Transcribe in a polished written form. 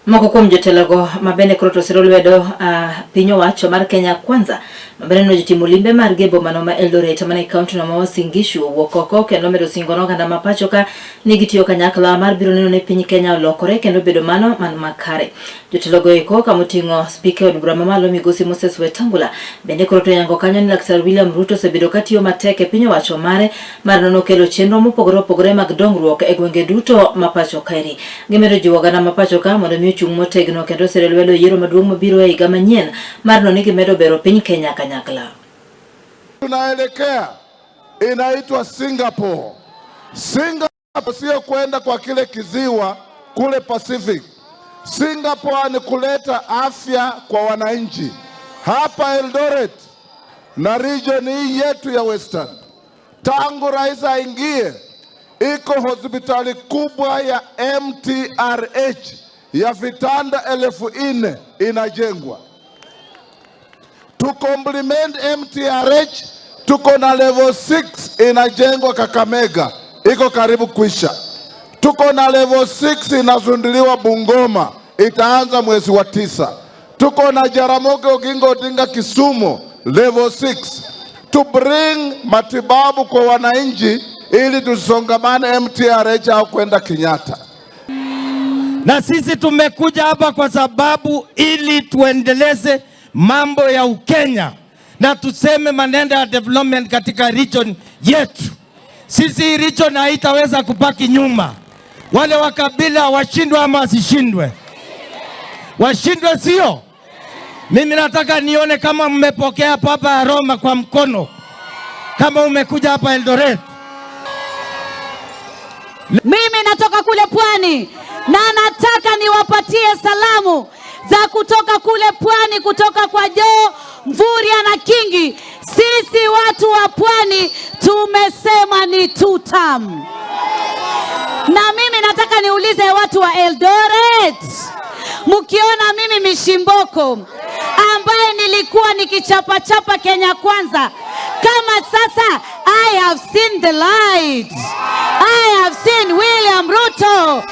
Moko kuom jotelago mabende koro siro lwedo piny owacho mar Kenya Kwanza mabende nojitimo limbe mar gebo mano ma Eldoret mane kaunti no ma Uasin Gishu wuok oko kendo medo singo no kanda mapacho ka nigitiyo kanyakla mar biro neno ne piny Kenya olokore kendo bedo mano man makare. Jotelago eko kamoting'o speaker od bura mamalo Migosi Moses Wetangula bende koro to yango kanyo ni Laktar William Ruto sebedo katiyo matek e piny owacho mare mar nono kelo chenro mopogore opogore mag dongruok e gwenge duto mapacho kaeri. Gimedo jiwo oganda mapacho ka mondo mi chung' motegno kendo siro lwedo yiero maduong' mabiro e higa manyien mar nono ni gimedo bero piny Kenya kanyakla. Tunaelekea inaitwa Singapore. Singapore sio kwenda kwa kile kiziwa kule Pacific. Singapore ni kuleta afya kwa wananchi. Hapa Eldoret na region hii yetu ya Western, tangu rais aingie, iko hospitali kubwa ya MTRH ya vitanda 4,000 inajengwa. To complement MTRH, tuko na level 6 inajengwa Kakamega, iko karibu kuisha. Tuko na level 6 inazunduliwa Bungoma, itaanza mwezi wa 9. Tuko na Jaramogi Oginga Odinga Kisumu, level 6. To bring matibabu kwa wananchi ili tusongamane MTRH au kwenda Kenyatta. Na sisi tumekuja hapa kwa sababu ili tuendeleze mambo ya Ukenya na tuseme maneno ya development katika region yetu. Sisi region haitaweza kubaki nyuma. Wale wa kabila washindwe ama wasishindwe? Washindwe sio? Mimi nataka nione kama mmepokea Papa ya Roma kwa mkono, kama umekuja hapa Eldoret. Mimi natoka kule Pwani na nataka niwapatie salamu za kutoka kule Pwani, kutoka kwa Joe, Mvurya na Kingi. Sisi watu wa Pwani tumesema ni 2 term. Na mimi nataka niulize watu wa Eldoret, mkiona mimi Mishimboko ambaye nilikuwa nikichapa Kenya Kwanza, kama sasa I have seen the light, I have seen William Ruto.